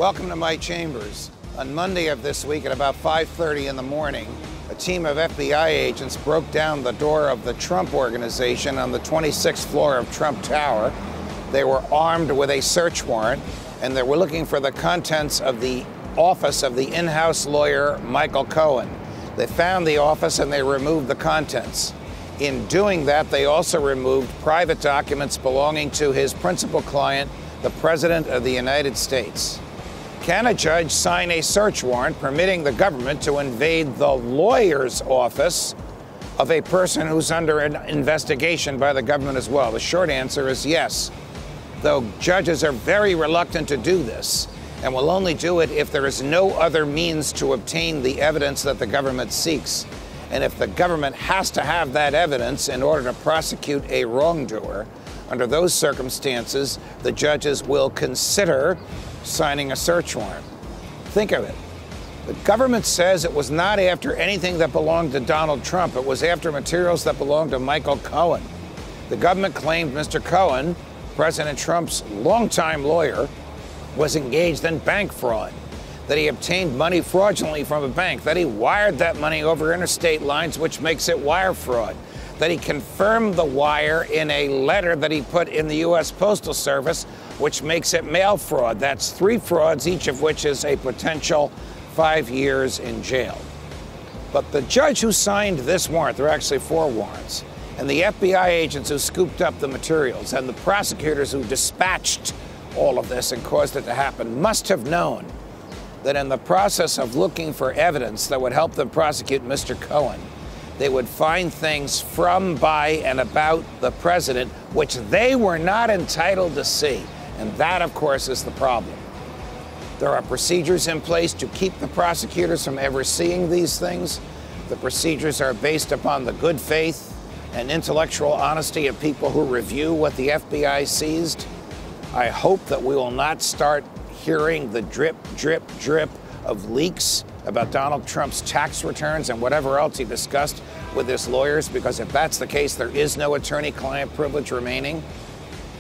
Welcome to my chambers. On Monday of this week at about 5:30 in the morning, a team of FBI agents broke down the door of the Trump Organization on the 26th floor of Trump Tower. They were armed with a search warrant, and they were looking for the contents of the office of the in-house lawyer, Michael Cohen. They found the office and they removed the contents. In doing that, they also removed private documents belonging to his principal client, the President of the United States. Can a judge sign a search warrant permitting the government to invade the lawyer's office of a person who's under an investigation by the government as well? The short answer is yes, though judges are very reluctant to do this and will only do it if there is no other means to obtain the evidence that the government seeks. And if the government has to have that evidence in order to prosecute a wrongdoer, under those circumstances, the judges will consider signing a search warrant. Think of it. The government says it was not after anything that belonged to Donald Trump. It was after materials that belonged to Michael Cohen. The government claimed Mr. Cohen, President Trump's longtime lawyer, was engaged in bank fraud, that he obtained money fraudulently from a bank, that he wired that money over interstate lines, which makes it wire fraud, that he confirmed the wire in a letter that he put in the U.S. Postal Service, which makes it mail fraud. That's 3 frauds, each of which is a potential 5 years in jail. But the judge who signed this warrant, there are actually 4 warrants, and the FBI agents who scooped up the materials and the prosecutors who dispatched all of this and caused it to happen must have known that in the process of looking for evidence that would help them prosecute Mr. Cohen, they would find things from, by, and about the president which they were not entitled to see. And that, of course, is the problem. There are procedures in place to keep the prosecutors from ever seeing these things. The procedures are based upon the good faith and intellectual honesty of people who review what the FBI seized. I hope that we will not start hearing the drip, drip, drip of leaks about Donald Trump's tax returns and whatever else he discussed with his lawyers, because if that's the case, there is no attorney-client privilege remaining.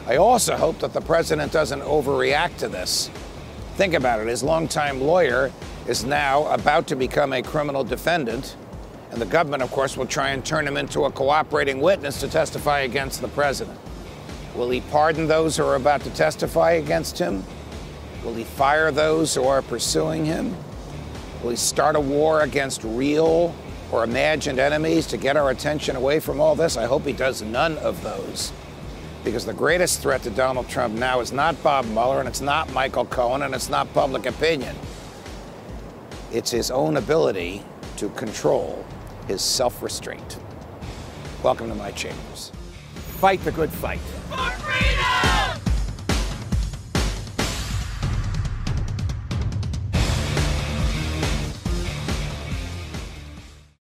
I also hope that the president doesn't overreact to this. Think about it. His longtime lawyer is now about to become a criminal defendant, and the government, of course, will try and turn him into a cooperating witness to testify against the president. Will he pardon those who are about to testify against him? Will he fire those who are pursuing him? Will he start a war against real or imagined enemies to get our attention away from all this? I hope he does none of those, because the greatest threat to Donald Trump now is not Bob Mueller, and it's not Michael Cohen, and it's not public opinion. It's his own ability to control his self-restraint. Welcome to my chambers. Fight the good fight.